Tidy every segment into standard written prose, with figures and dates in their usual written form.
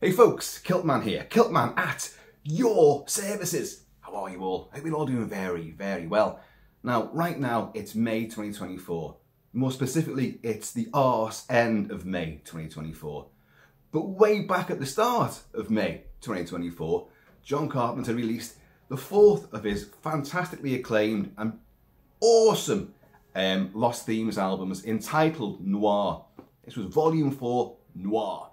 Hey folks, Kilt-Man here. Kilt-Man at your services. How are you all? I hope you're all doing very, very well. Now, right now, it's May 2024. More specifically, it's the arse end of May 2024. But way back at the start of May 2024, John Carpenter released the fourth of his fantastically acclaimed and awesome Lost Themes albums entitled Noir. This was Volume 4, Noir.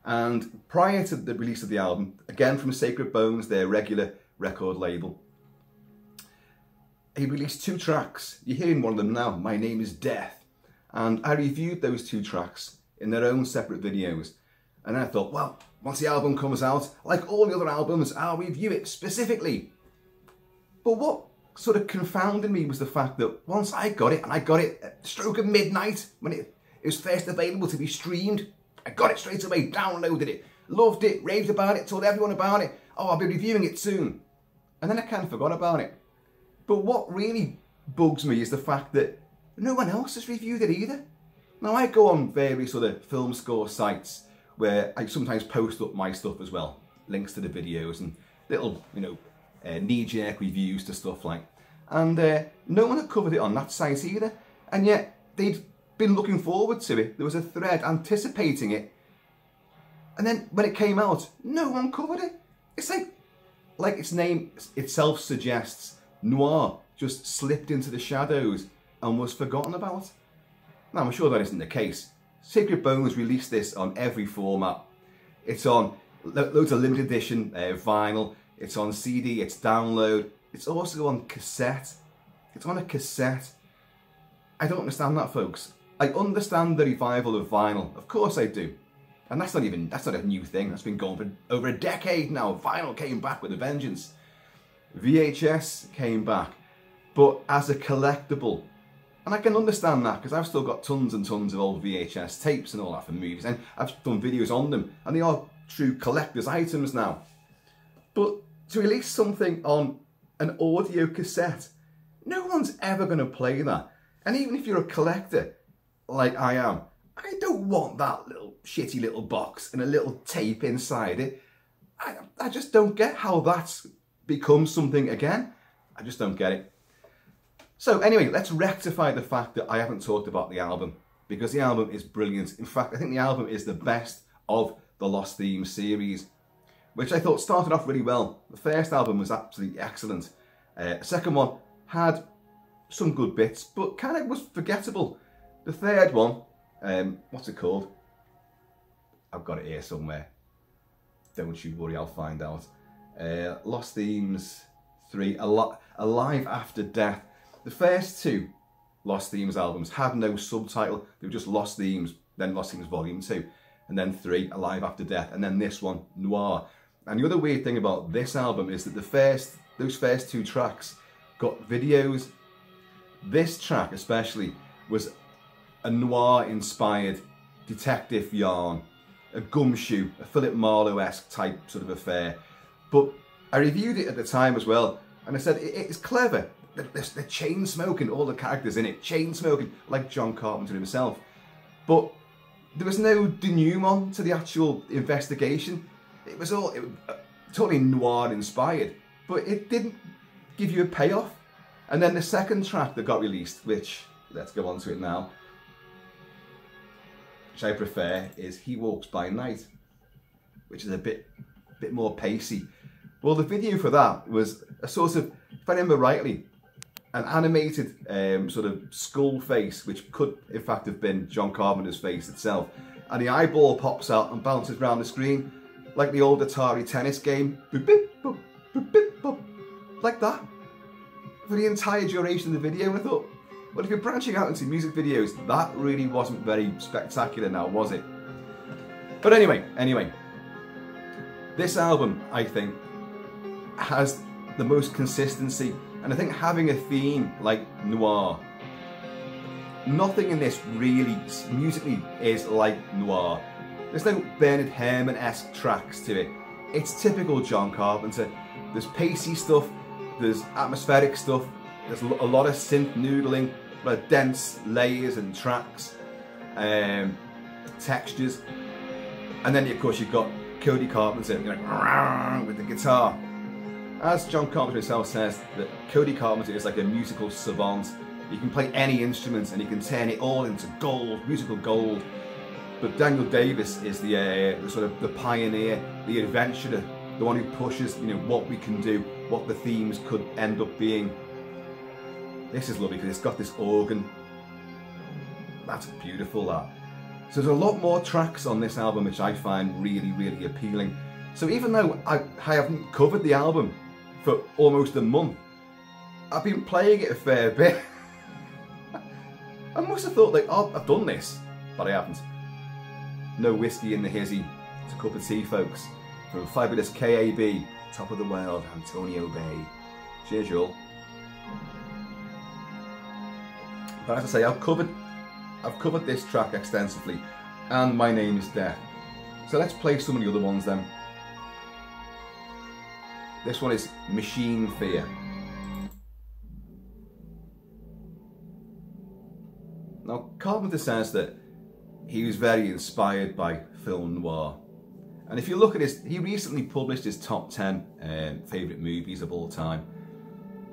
And prior to the release of the album, again from Sacred Bones, their regular record label, he released two tracks. You're hearing one of them now, My Name is Death. And I reviewed those two tracks in their own separate videos. And I thought, well, once the album comes out, like all the other albums, I'll review it specifically. But what sort of confounded me was the fact that once I got it, and I got it at the stroke of midnight, when it was first available to be streamed, I got it straight away, downloaded it, loved it, raved about it, told everyone about it. Oh, I'll be reviewing it soon. And then I kind of forgot about it. But what really bugs me is the fact that no one else has reviewed it either. Now, I go on various other film score sites where I sometimes post up my stuff as well. Links to the videos and little, knee-jerk reviews to stuff like. And no one had covered it on that site either. And yet, they'd been looking forward to it. There was a thread anticipating it. And then when it came out, no one covered it. It's like its name itself suggests, Noir just slipped into the shadows and was forgotten about. Now, I'm sure that isn't the case. Sacred Bones released this on every format. It's on loads of limited edition vinyl. It's on CD, it's download. It's also on cassette. It's on a cassette. I don't understand that, folks. I understand the revival of vinyl. Of course I do. And that's not a new thing. That's been going for over a decade now. Vinyl came back with a vengeance. VHS came back, but as a collectible. And I can understand that because I've still got tons and tons of old VHS tapes and all that for movies. And I've done videos on them. And they are true collector's items now. But to release something on an audio cassette, no one's ever going to play that. And even if you're a collector, like I am, I don't want that little shitty little box and a little tape inside it. I just don't get how that's become something again. I just don't get it. So anyway, let's rectify the fact that I haven't talked about the album, because the album is brilliant. In fact, I think the album is the best of the Lost Themes series, which I thought started off really well. The first album was absolutely excellent. The second one had some good bits, but kind of was forgettable. The third one, what's it called? I've got it here somewhere. Don't you worry, I'll find out. Lost Themes 3, Alive After Death. The first two Lost Themes albums had no subtitle. They were just Lost Themes, then Lost Themes Volume 2, and then 3, Alive After Death, and then this one, Noir. And the other weird thing about this album is that those first two tracks got videos. This track especially was a noir-inspired detective yarn, a gumshoe, a Philip Marlowe-esque type sort of affair. But I reviewed it at the time as well, and I said it's clever. They're chain smoking, all the characters in it, chain smoking, like John Carpenter himself. But there was no denouement to the actual investigation. It was all totally noir-inspired, but it didn't give you a payoff. And then the second track that got released, which, let's go on to it now, which I prefer, is He Walks By Night, which is a bit more pacey. Well, the video for that was a sort of, if I remember rightly, an animated sort of skull face, which could in fact have been John Carpenter's face itself. And the eyeball pops out and bounces around the screen like the old Atari tennis game. Boop, boop, boop, boop, boop, boop, like that. For the entire duration of the video. And I thought, well, if you're branching out into music videos, that really wasn't very spectacular now, was it? But anyway, this album, I think, has the most consistency. And I think having a theme like Noir, nothing in this really musically is like Noir. There's no Bernard Herrmann-esque tracks to it. It's typical John Carpenter. There's pacey stuff, there's atmospheric stuff, there's a lot of synth noodling, a lot of dense layers and tracks, textures. And then of course you've got Cody Carpenter, you know, with the guitar. As John Carpenter himself says, that Cody Carpenter is like a musical savant. He can play any instrument and he can turn it all into gold, musical gold. But Daniel Davis is the sort of the pioneer, the adventurer, the one who pushes, you know, what we can do, what the themes could end up being. This is lovely because it's got this organ. That's beautiful, that. So there's a lot more tracks on this album which I find really, really appealing. So even though I haven't covered the album for almost a month, I've been playing it a fair bit. I must have thought like, oh, I've done this, but I haven't. No whiskey in the hizzy. It's a cup of tea, folks. From fabulous KAB, top of the world, Antonio Bay. Cheers, y'all. But as I say, I've covered this track extensively, and My Name is Death. So let's play some of the other ones then. This one is Machine Fear. Now, Carpenter says that he was very inspired by film noir. And if you look at he recently published his top 10 favourite movies of all time.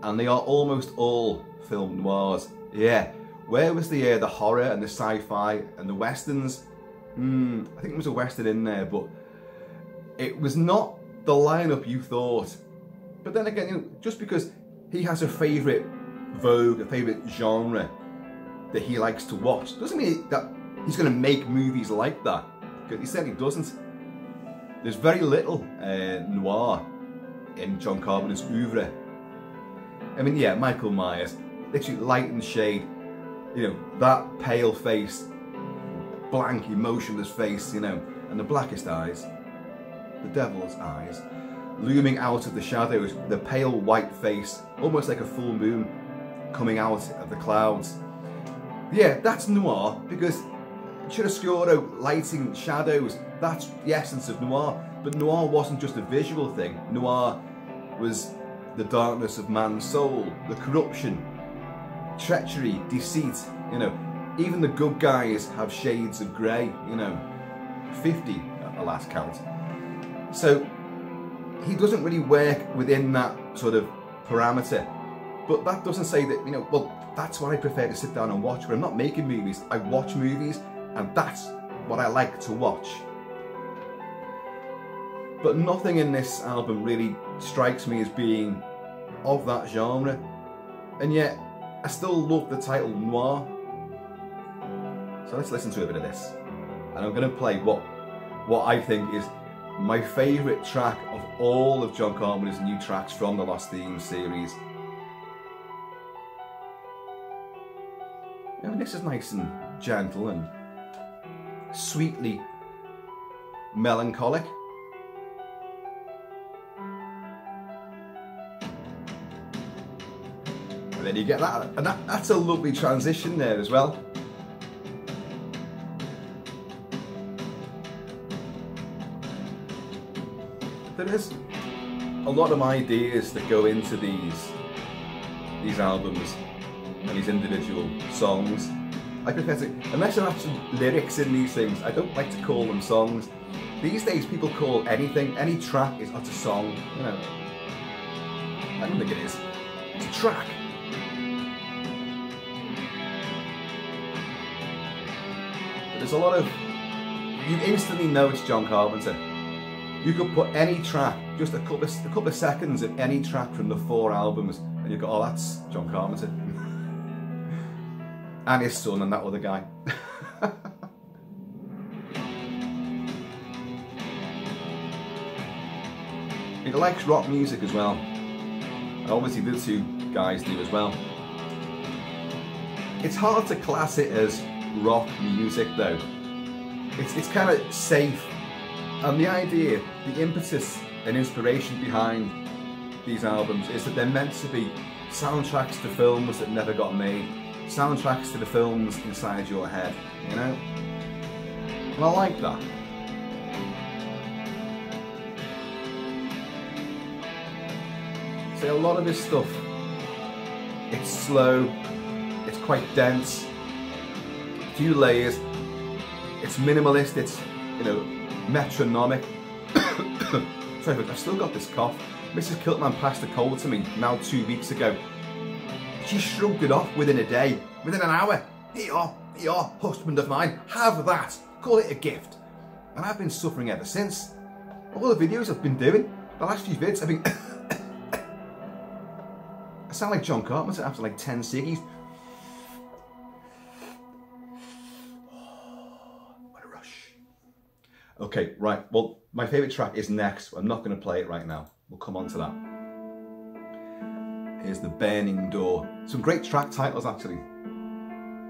And they are almost all film noirs. Yeah, where was the horror and the sci-fi and the westerns? I think there was a western in there, but it was not the lineup you thought. But then again, you know, just because he has a favourite vogue, a favourite genre that he likes to watch, doesn't mean that he's going to make movies like that. Because he certainly doesn't. There's very little noir in John Carpenter's oeuvre. I mean, yeah, Michael Myers, literally light and shade. You know, that pale face, blank, emotionless face, you know, and the blackest eyes, the devil's eyes, looming out of the shadows, the pale white face, almost like a full moon coming out of the clouds. Yeah, that's noir, because chiaroscuro, lighting, shadows, that's the essence of noir. But noir wasn't just a visual thing. Noir was the darkness of man's soul, the corruption, treachery, deceit, you know. Even the good guys have shades of grey, you know, 50 at the last count. So he doesn't really work within that sort of parameter. But that doesn't say that, you know, well, that's what I prefer to sit down and watch. But I'm not making movies, I watch movies, and that's what I like to watch. But nothing in this album really strikes me as being of that genre. And yet, I still love the title Noir. So let's listen to a bit of this. And I'm going to play what I think is my favourite track of all of John Carpenter's new tracks from the Lost Themes series. I mean, this is nice and gentle and sweetly melancholic. And then you get that, and that's a lovely transition there as well. There is a lot of ideas that go into these albums and these individual songs. I prefer to, unless there are actual lyrics in these things, I don't like to call them songs. These days people call anything, any track is not a song, you know. I don't think it is. It's a track. But there's a lot of, you instantly know it's John Carpenter. You could put any track, just a couple of seconds of any track from the 4 albums, and you go, oh, that's John Carpenter. And his son and that other guy. He likes rock music as well. And obviously the 2 guys do as well. It's hard to class it as rock music though. It's kind of safe. And the idea, the impetus and inspiration behind these albums is that they're meant to be soundtracks to films that never got made, soundtracks to the films inside your head, you know? And I like that. So a lot of his stuff, it's slow, it's quite dense, a few layers, it's minimalist, it's, you know, metronomic. Sorry, but I've still got this cough. Mrs. Kilt-Man passed a cold to me now 2 weeks ago. She shrugged it off within a day, within an hour. Here, husband of mine, have that. Call it a gift. And I've been suffering ever since. All the videos I've been doing, the last few vids, I've been... I sound like John Carpenter after like 10 ciggies. What a rush. Okay, right, well, my favourite track is next. I'm not going to play it right now. We'll come on to that. Here's The Burning Door. Some great track titles, actually.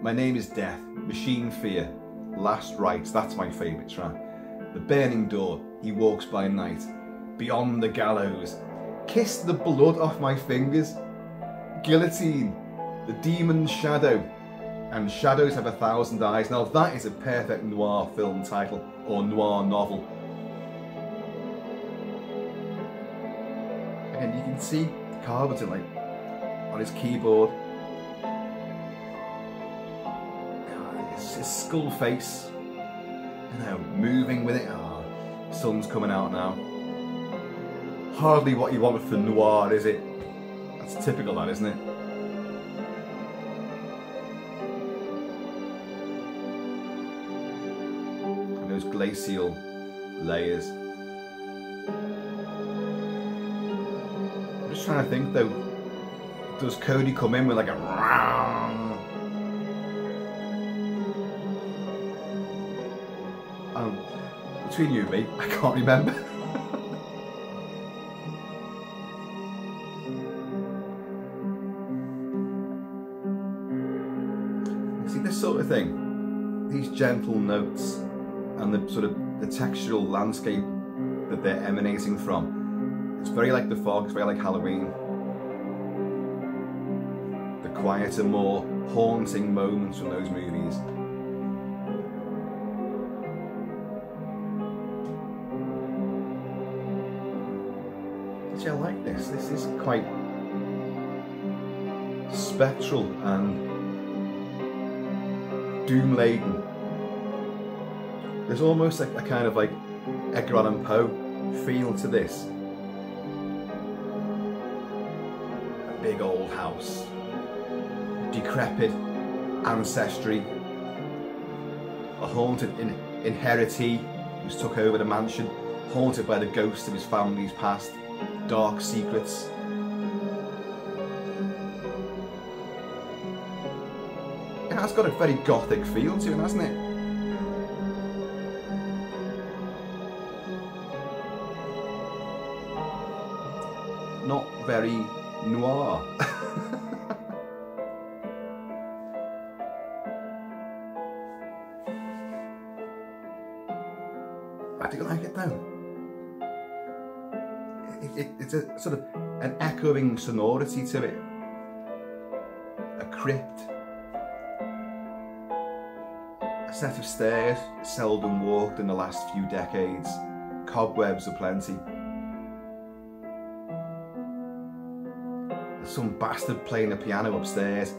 My Name is Death, Machine Fear, Last Rites, that's my favourite track. The Burning Door, He Walks by Night, Beyond the Gallows, Kiss the Blood Off My Fingers, Guillotine, The Demon's Shadow, and Shadows Have 1,000 Eyes. Now that is a perfect noir film title, or noir novel. And you can see Carpenter like on his keyboard. His skull face, you know, moving with it. Oh, sun's coming out now. Hardly what you want for noir, is it? That's typical, that, isn't it? And those glacial layers. I'm just trying to think though, does Cody come in with like a between you and me, I can't remember. See, this sort of thing, these gentle notes and the sort of the textural landscape that they're emanating from, it's very like The Fog, it's very like Halloween. The quieter, more haunting moments from those movies. I like this. This is quite spectral and doom-laden. There's almost like a kind of like Edgar Allan Poe feel to this. A big old house, decrepit ancestry, a haunted inheritee who's took over the mansion, haunted by the ghosts of his family's past. Dark secrets. It has got a very gothic feel to it, hasn't it? Not very noir. I do like it though. It's a sort of an echoing sonority to it. A crypt. A set of stairs seldom walked in the last few decades. Cobwebs aplenty. There's some bastard playing the piano upstairs.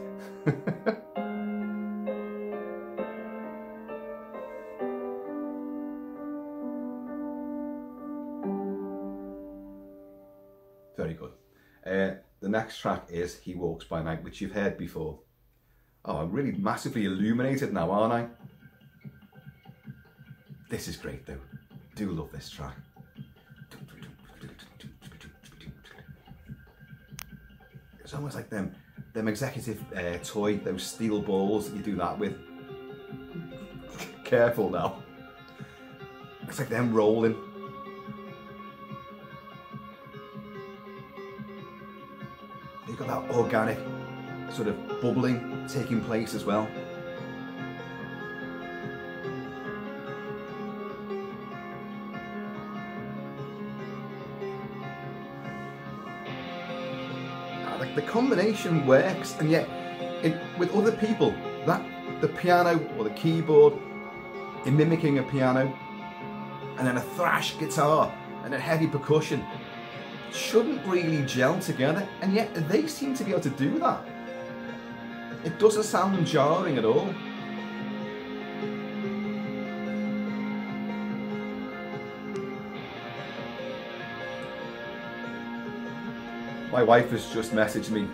Very good. The next track is He Walks by Night, which you've heard before. Oh, I'm really massively illuminated now, aren't I? This is great though. Do love this track. It's almost like them executive toy, those steel balls that you do that with. Careful now. It's like them rolling. You've got that organic sort of bubbling taking place as well. Like the combination works, and yet with other people, that the piano or the keyboard in mimicking a piano, and then a thrash guitar and a heavy percussion shouldn't really gel together, and yet they seem to be able to do that. It doesn't sound jarring at all. My wife has just messaged me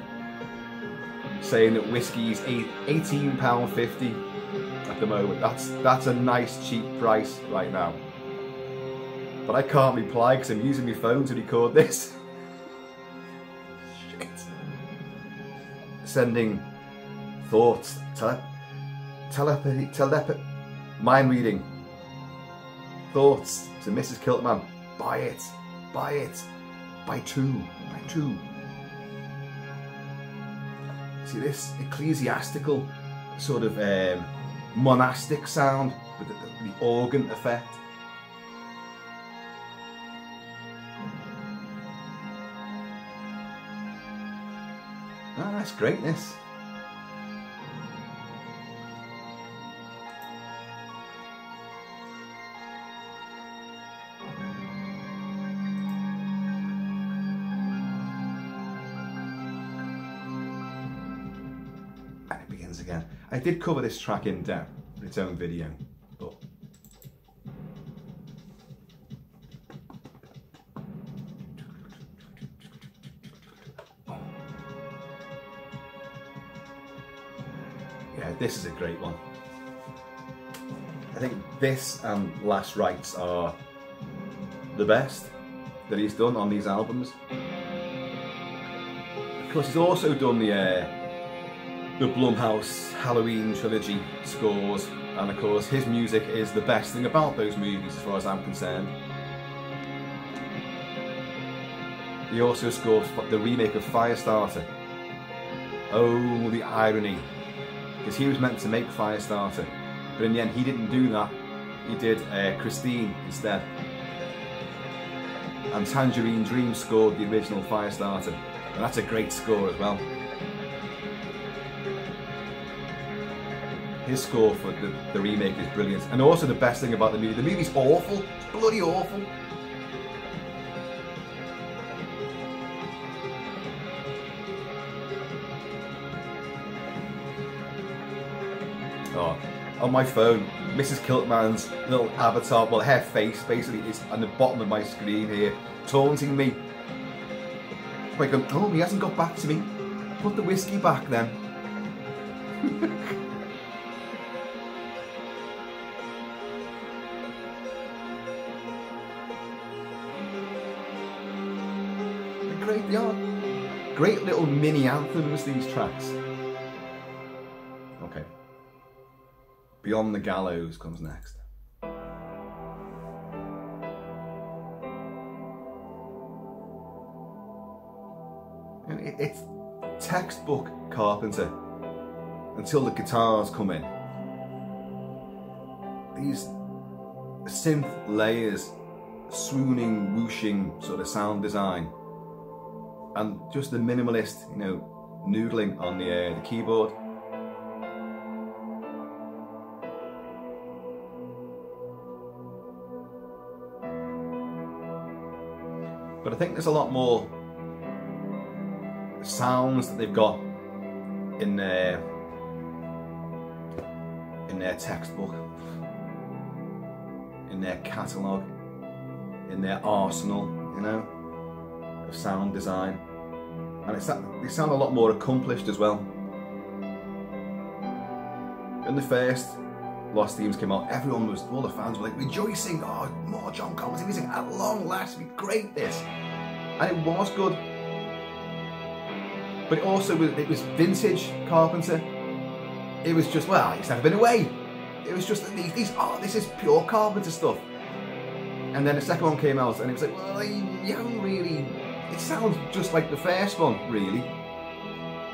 saying that whiskey's £18.50 at the moment. That's a nice cheap price right now. But I can't reply because I'm using my phone to record this. Shit. Sending thoughts, telepathy, mind reading. Thoughts to Mrs. Kilt-Man. Buy it, buy it, buy two. See this ecclesiastical sort of monastic sound with the organ effect. Ah, that's greatness. And it begins again. I did cover this track in depth in its own video, but yeah, this is a great one. I think this and Last Rites are the best that he's done on these albums. Of course, he's also done the Blumhouse Halloween trilogy scores, and of course his music is the best thing about those movies as far as I'm concerned. He also scored the remake of Firestarter. Oh, the irony. Because he was meant to make Firestarter, but in the end he didn't do that. He did Christine instead. And Tangerine Dream scored the original Firestarter, and that's a great score as well. His score for the remake is brilliant. And also the best thing about the movie's awful. It's bloody awful. Oh, on my phone, Mrs. Kilt-Man's little avatar, well, her face basically is on the bottom of my screen here, taunting me. It's like, oh, he hasn't got back to me. Put the whiskey back then. They are great little mini anthems, these tracks. Okay. Beyond the Gallows comes next. And it's textbook Carpenter until the guitars come in. These synth layers, swooning, whooshing sort of sound design. And just the minimalist, you know, noodling on the keyboard. But I think there's a lot more sounds that they've got in their textbook, in their catalogue, in their arsenal, you know, of sound design. And they sound a lot more accomplished as well. When the first Lost Themes came out, all the fans were like rejoicing, oh, more John Carpenter music at long last, it'd be great this. And it was good. But it was vintage Carpenter. It was just, well, he's never been away. It was just, this is pure Carpenter stuff. And then the second one came out and it was like, well, you haven't really, it sounds just like the first one, really.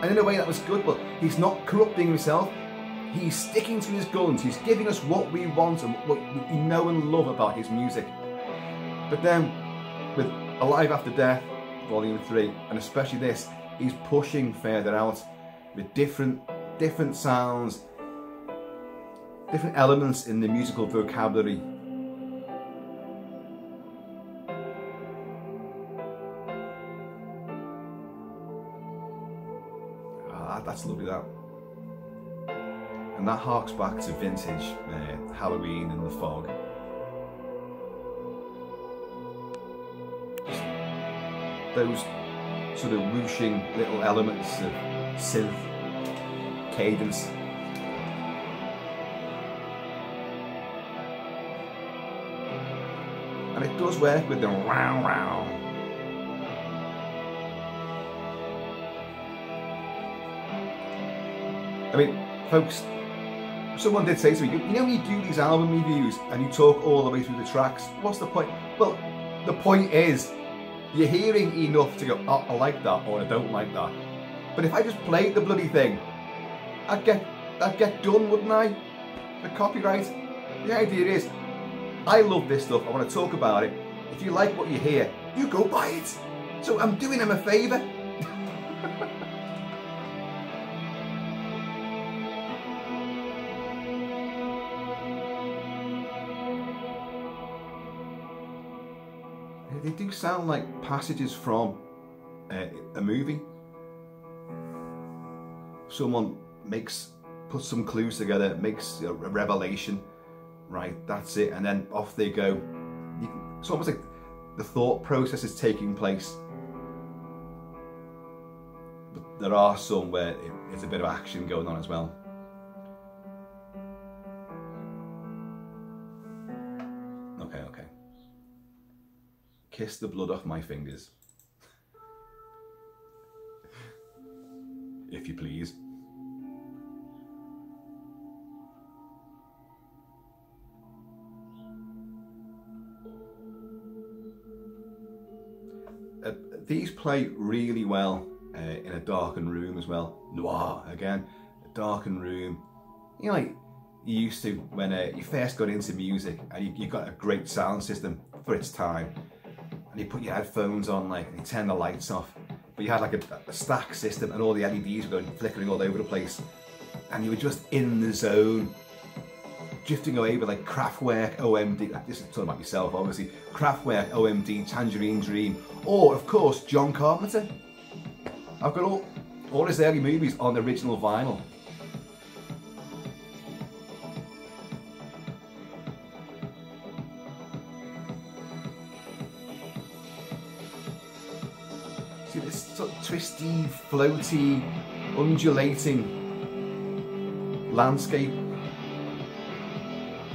And in a way that was good, but he's not corrupting himself. He's sticking to his guns. He's giving us what we want and what we know and love about his music. But then, with Alive After Death, Volume 3, and especially this, he's pushing further out with different sounds, different elements in the musical vocabulary. That's lovely, that. And that harks back to vintage Halloween and the fog. Just those sort of whooshing little elements of synth cadence. And it does work with the wow wow. I mean, folks, someone did say to me, you know, when you do these album reviews and you talk all the way through the tracks, what's the point? Well, the point is, you're hearing enough to go, oh, I like that, or I don't like that. But if I just played the bloody thing, I'd get done, wouldn't I? The copyright. The idea is, I love this stuff, I want to talk about it. If you like what you hear, you go buy it. So I'm doing them a favour. They do sound like passages from a movie. Someone puts some clues together, makes a revelation, right, that's it, and then off they go. It's almost like the thought process is taking place. But there are some where it's a bit of action going on as well. Okay. Kiss the blood off my fingers. If you please. These play really well in a darkened room as well. Noir, again, a darkened room. You know, like you used to when you first got into music and you got a great sound system for its time. And you put your headphones on, like, and you turn the lights off. But you had like a stack system and all the LEDs were going flickering all over the place. And you were just in the zone. Drifting away with like Kraftwerk, OMD, this is talking about myself obviously, Kraftwerk, OMD, Tangerine Dream, or of course John Carpenter. I've got all his early movies on the original vinyl. See this sort of twisty, floaty, undulating landscape.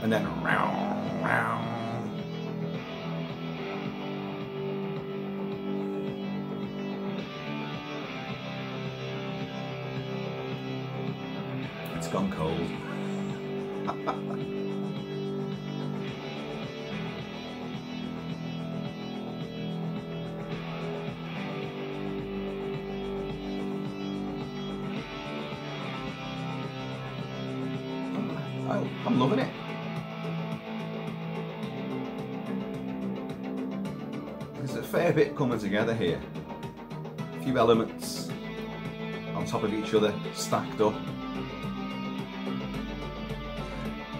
And then round, round. It's gone cold. I'm loving it. There's a fair bit coming together here. A few elements on top of each other, stacked up.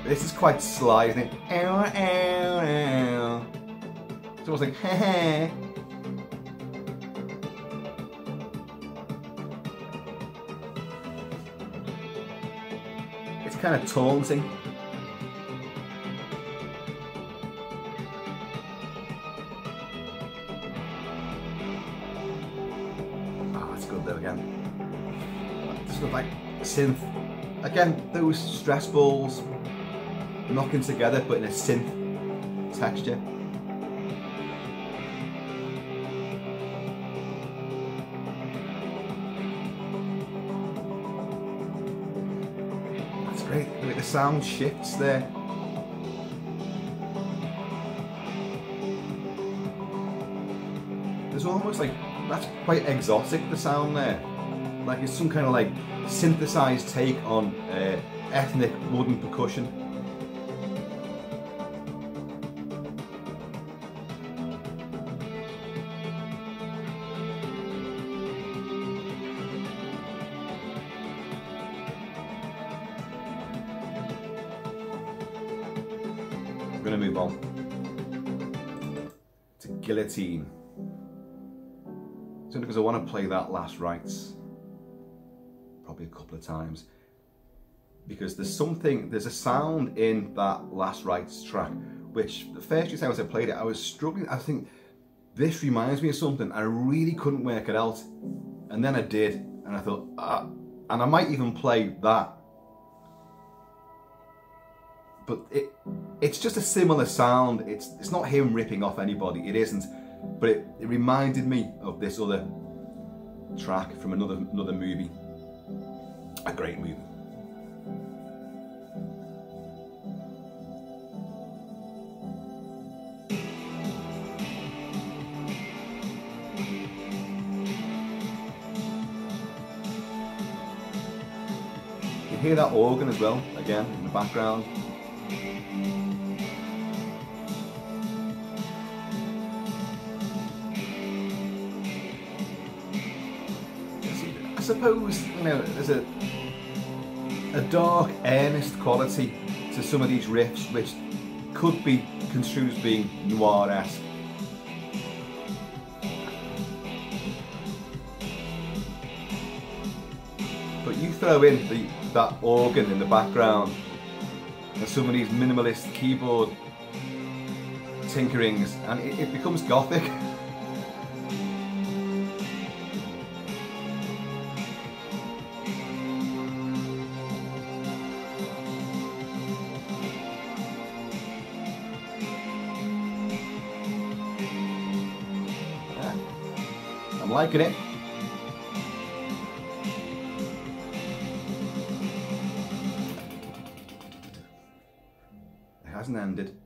This is quite sly, isn't it? Ow, ow, ow. It's almost like, ha ha. It's kind of taunting. Sort of like synth. Again, those stress balls knocking together but in a synth texture. That's great. Like the sound shifts there. There's almost like, that's quite exotic, the sound there. Like it's some kind of like synthesized take on ethnic wooden percussion. We're going to move on to Guillotine. Simply because I want to play that Last Rites probably a couple of times, because there's a sound in that Last Rites track which the first few times I played it I was struggling. I think this reminds me of something. I really couldn't work it out. And then I did, and I thought, and I might even play that. But it's just a similar sound. It's not him ripping off anybody, it isn't. But it reminded me of this other track from another movie. A great movie. You hear that organ as well, again, in the background. I suppose, you know, there's a dark, earnest quality to some of these riffs which could be construed as being noir-esque. But you throw in that organ in the background and some of these minimalist keyboard tinkerings and it becomes gothic. I'm liking it. It hasn't ended.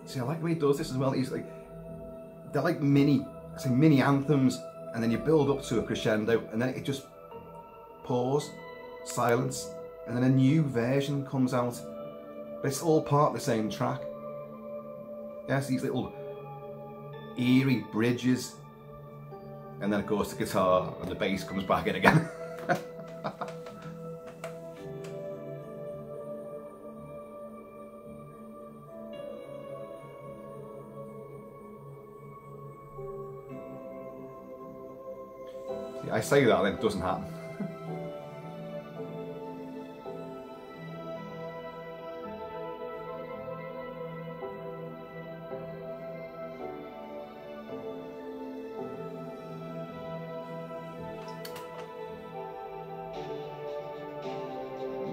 See, I like the way he does this as well. He's like, they're like mini anthems, and then you build up to a crescendo, and then it just pause, silence, and then a new version comes out. But it's all part of the same track. Yes, these little eerie bridges, and then of course the guitar and the bass comes back in again. See, I say that and it doesn't happen.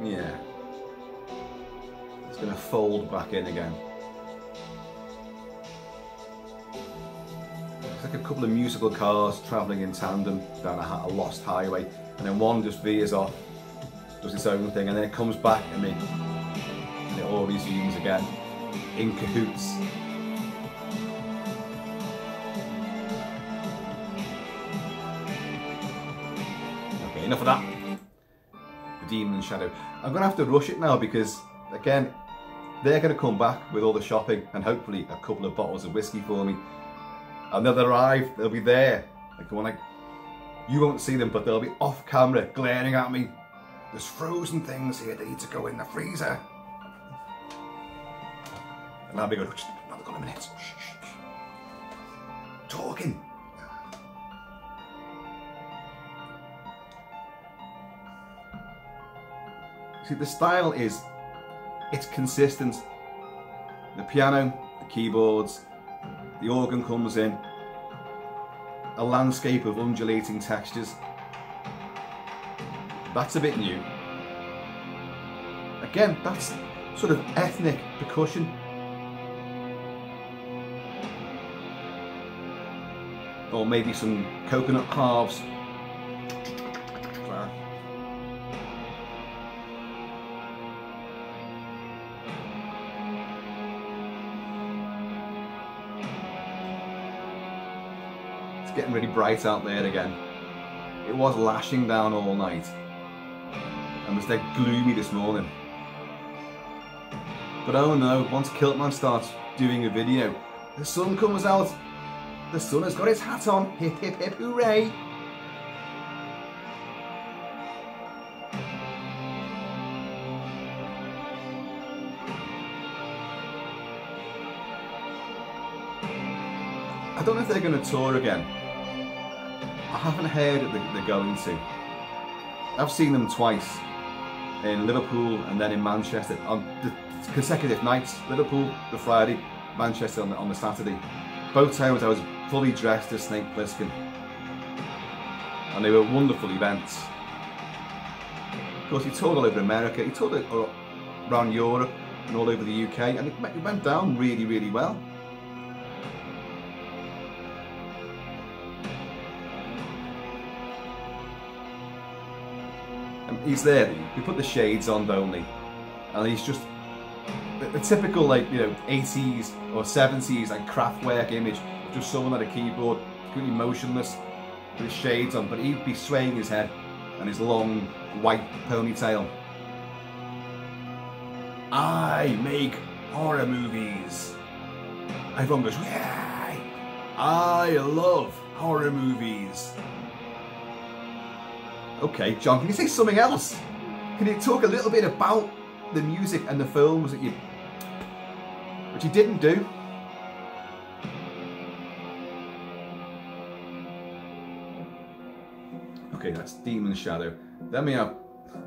Yeah, it's going to fold back in again. It's like a couple of musical cars travelling in tandem down a lost highway, and then one just veers off, does its own thing, and then it comes back and it all resumes again in cahoots. Okay, enough of that. Demon and Shadow. I'm going to have to rush it now because, again, they're going to come back with all the shopping and hopefully a couple of bottles of whiskey for me. And they'll arrive, they'll be there. You won't see them, but they'll be off camera glaring at me. There's frozen things here that need to go in the freezer. And I'll be going, another couple of minutes. Shh, shh, shh. Talking. See, the style it's consistent. The piano, the keyboards, the organ comes in, a landscape of undulating textures. That's a bit new. Again, that's sort of ethnic percussion. Or maybe some coconut halves. Getting really bright out there again. It was lashing down all night and was dead gloomy this morning. But oh no, once Kilt-Man starts doing a video, the sun comes out. The sun has got his hat on. Hip hip hip hooray! I don't know if they're going to tour again. I haven't heard that they're going to. I've seen them twice, in Liverpool and then in Manchester, on the consecutive nights. Liverpool the Friday, Manchester on the Saturday. Both times I was fully dressed as Snake Plissken. And they were wonderful events. Of course, he toured all over America, he toured around Europe and all over the UK, and it went down really, really well. And he's there, we put the shades on, don't we? And he's just a typical, like, you know, 80s or 70s like Kraftwerk image, just someone at a keyboard, completely motionless, with his shades on, but he'd be swaying his head and his long white ponytail. I make horror movies. Everyone goes, yeah, I love horror movies. Okay, John, can you say something else? Can you talk a little bit about the music and the films that which you didn't do? Okay, that's Demon Shadow. Then we have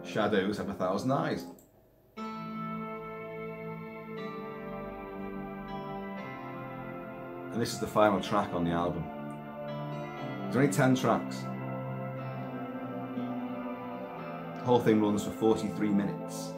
Shadows Have a Thousand Eyes. And this is the final track on the album. There's only 10 tracks. The whole thing runs for 43 minutes.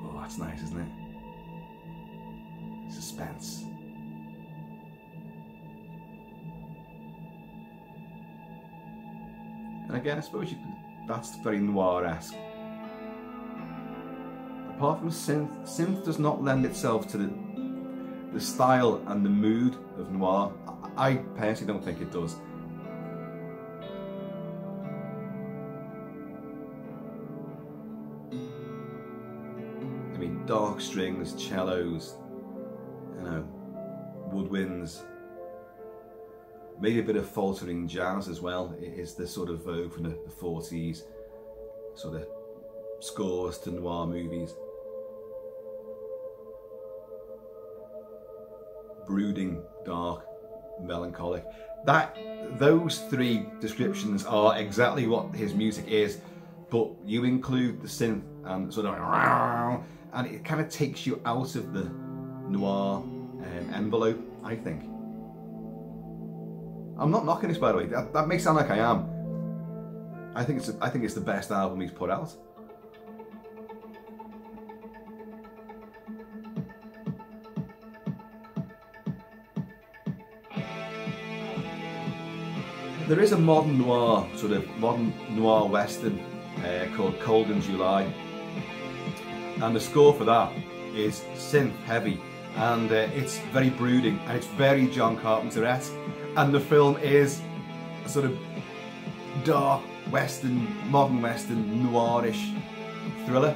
Oh, that's nice, isn't it? Suspense. And again, I suppose that's very noir-esque. Apart from synth does not lend itself to the style and the mood of noir. I personally don't think it does. I mean, dark strings, cellos, you know, woodwinds. Maybe a bit of faltering jazz as well. It is the sort of vogue from the 40s, sort of scores to noir movies. Brooding, dark, melancholic. Those three descriptions are exactly what his music is, but you include the synth and sort of, and it kind of takes you out of the noir envelope, I think. I'm not knocking this, by the way. That may sound like I am. I think it's the best album he's put out. There is a modern noir, sort of modern noir western called Cold in July, and the score for that is synth heavy, and it's very brooding, and it's very John Carpenter-esque. And the film is a sort of dark western, modern western, noirish thriller.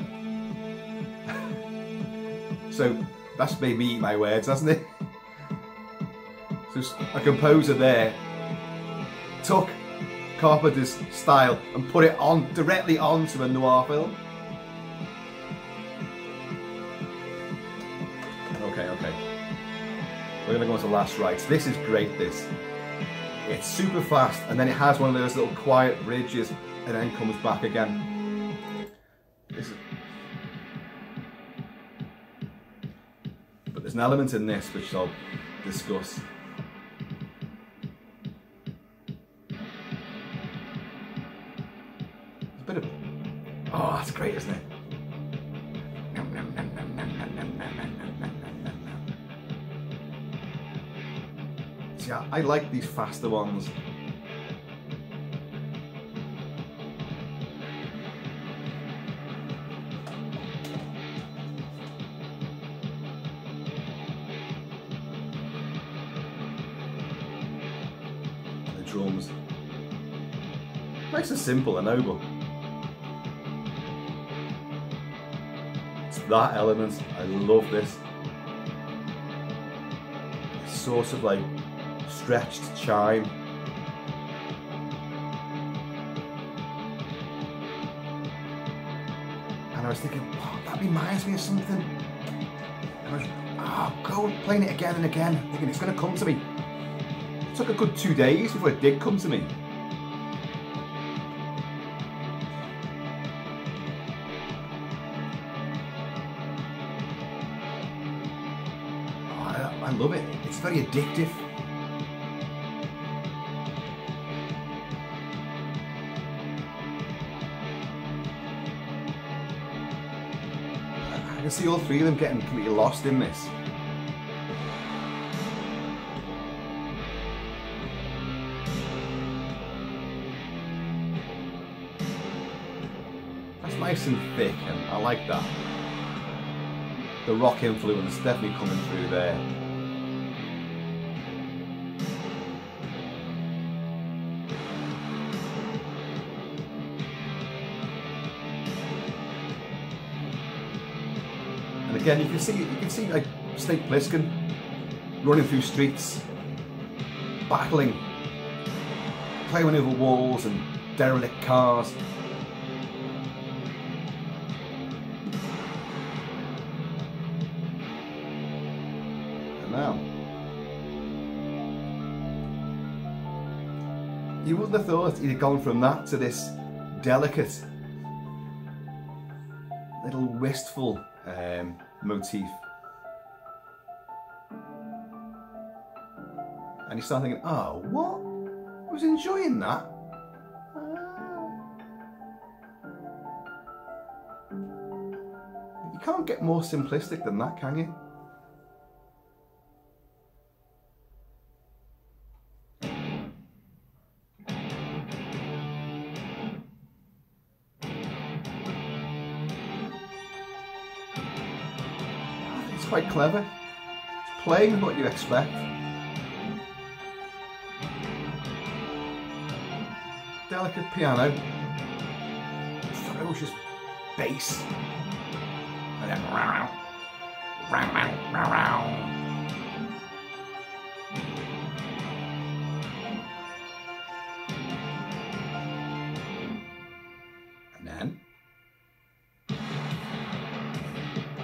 So that's made me eat my words, hasn't it? So a composer there took Carpenter's style and put it on directly onto a noir film. Okay. We're gonna go on to Last Rites. This is great, this. It's super fast, and then it has one of those little quiet bridges, and then comes back again. But there's an element in this which I'll discuss. There's a bit of... Oh, that's great, isn't it? See, I like these faster ones. The drums. Nice and simple and noble. It's that element. I love this. It's sort of like stretched chime. And And I was thinking, oh, that reminds me of something. And I was, playing it again and again, thinking it's going to come to me. It took a good 2 days before it did come to me. I love it. It's very addictive. I can see all three of them getting completely lost in this. That's nice and thick, and I like that. The rock influence definitely coming through there. And again, you can see like Snake Plissken running through streets, battling, climbing over walls and derelict cars. And now, you wouldn't have thought he'd have gone from that to this delicate, little wistful motif. And you start thinking, oh, what? I was enjoying that. You can't get more simplistic than that, can you? It's quite clever. It's playing what you expect. Delicate piano, ferocious bass, and then row, row, row, row. And then you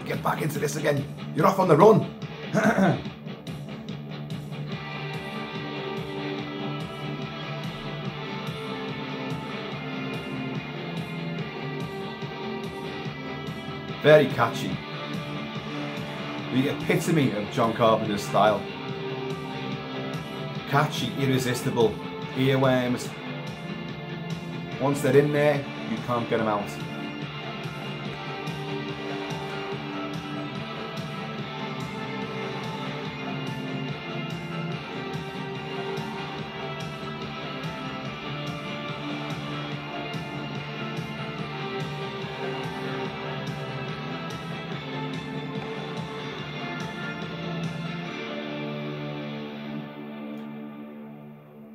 get back into this again. You're off on the run. Very catchy. The epitome of John Carpenter's style. Catchy, irresistible, earworms. Once they're in there, you can't get them out.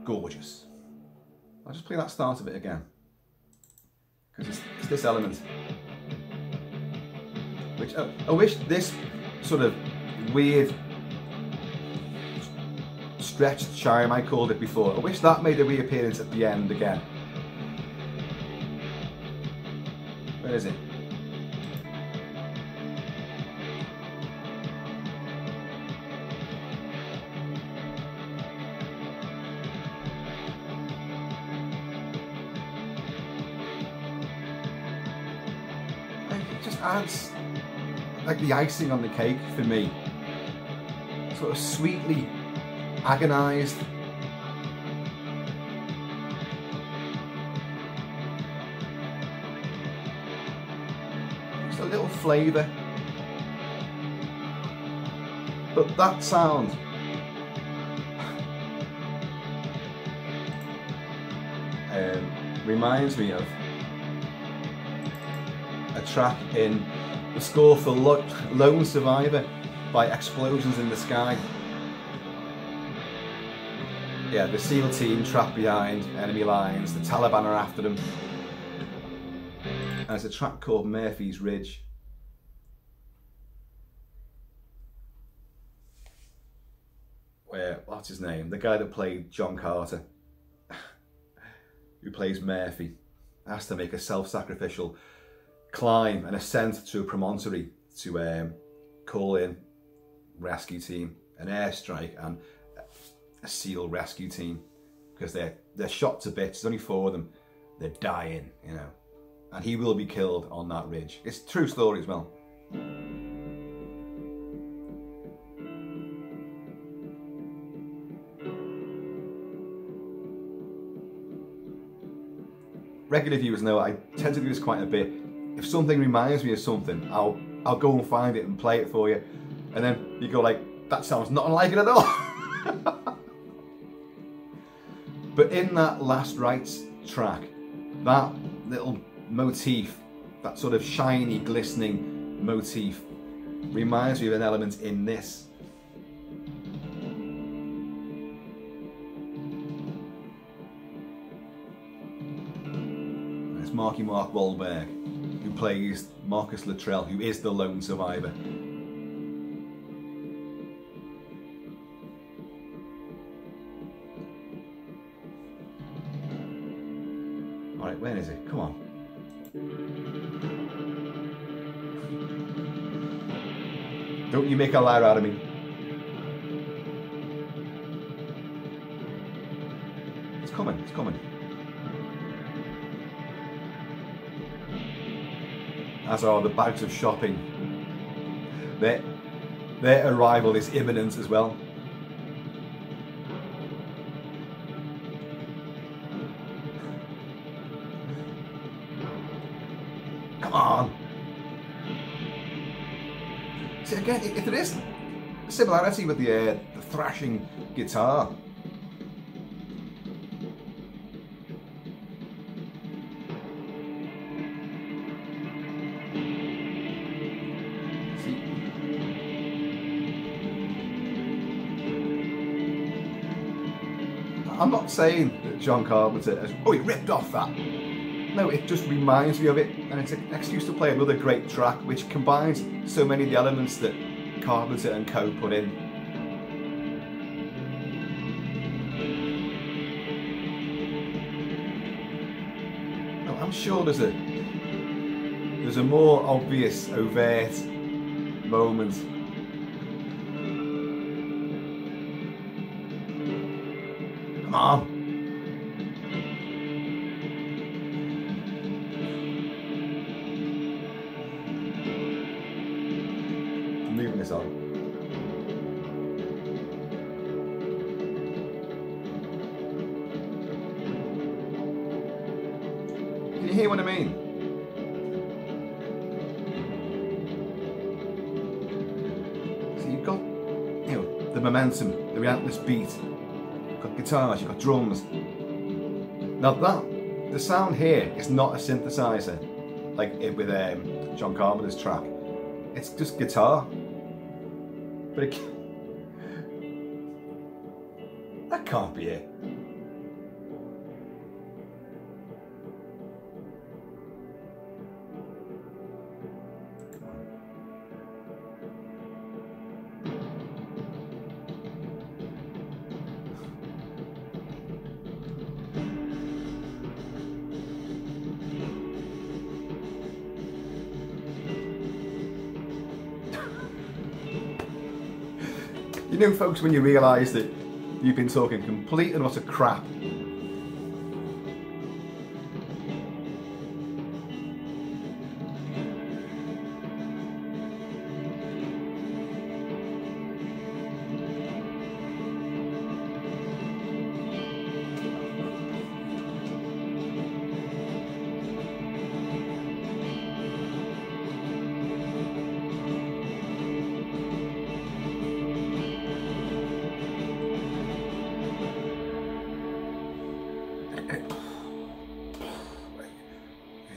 Gorgeous. I'll just play that start of it again, because it's this element, which I wish this sort of weird stretched chime, I called it before, I wish that made a reappearance at the end again. Where is it? Adds like the icing on the cake for me. Sort of sweetly agonized. Just a little flavour. But that sound reminds me of a track in the score for Lone Survivor by Explosions in the Sky. Yeah, the SEAL team trapped behind enemy lines, the Taliban are after them. And it's a track called Murphy's Ridge. Where, what's his name? The guy that played John Carter, who plays Murphy, has to make a self-sacrificial climb and ascent to a promontory to call in rescue team, an airstrike and a SEAL rescue team, because they're shot to bits. There's only 4 of them. They're dying, you know, and he will be killed on that ridge. It's a true story as well. Regular viewers know I tend to do this quite a bit. If something reminds me of something, I'll go and find it and play it for you, and then you go like, that sounds nothing like it at all. But in that Last Rites track, that little motif, that sort of shiny, glistening motif, reminds me of an element in this. Marky Mark Wahlberg, who plays Marcus Luttrell, who is the lone survivor. Alright, where is it? Come on. Don't you make a liar out of me. It's coming, it's coming. As are the bags of shopping. Their arrival is imminent as well. Come on. See again, if there is a similarity with the thrashing guitar. I'm not saying that John Carpenter has, oh, he ripped off that. No, it just reminds me of it, and it's an excuse to play another great track which combines so many of the elements that Carpenter and co put in. Now, I'm sure there's a more obvious, overt moment. Come on. I'm moving this on. Can you hear what I mean? So you've got, you know, the momentum, the relentless beat. You've got guitars, you've got drums. Now the sound here is not a synthesizer like with John Carpenter's track. It's just guitar. But that can't be it. You know, folks, when you realise that you've been talking complete and utter crap.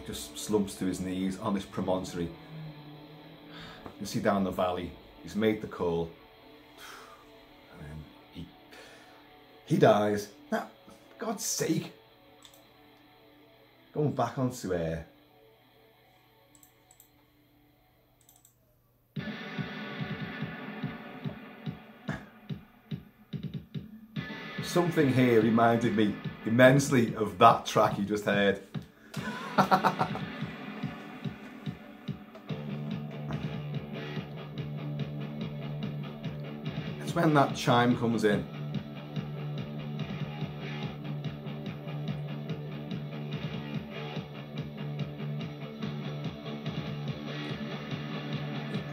Just slumps to his knees on this promontory. You can see down the valley. He's made the call, and then he dies. Now, for God's sake, going back onto air. Something here reminded me immensely of that track you just heard. It's when that chime comes in.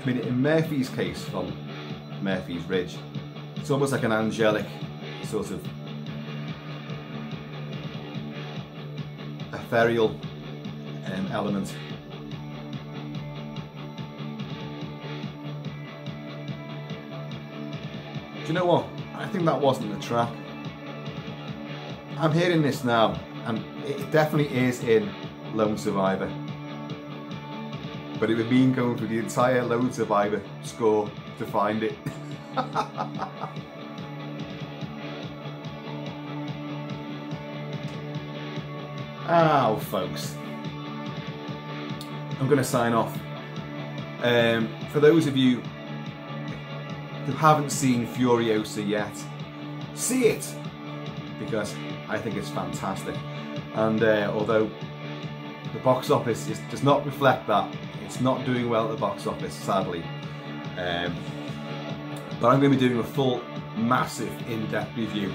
I mean, in Murphy's case, from Murphy's Ridge, it's almost like an angelic sort of ethereal element. Do you know what? I think that wasn't the track. I'm hearing this now, and it definitely is in Lone Survivor. But it would mean going through the entire Lone Survivor score to find it. Ow, folks. I'm going to sign off. For those of you who haven't seen Furiosa yet, see it, because I think it's fantastic. And although the box office does not reflect that, it's not doing well at the box office, sadly. But I'm going to be doing a full, massive, in-depth review,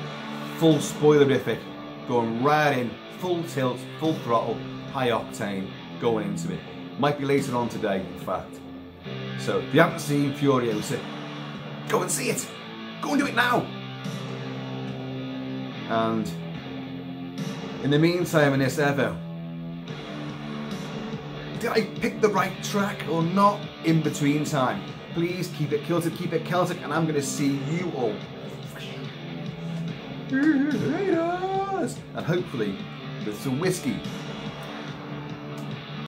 full spoilerific, going right in, full tilt, full throttle, high octane, going into it. Might be later on today, in fact. So if you haven't seen Furiosa, go and see it. Go and do it now. And in the meantime, in this Evo, did I pick the right track or not? In between time, please keep it Kilted, keep it Celtic, and I'm going to see you all later. And hopefully with some whiskey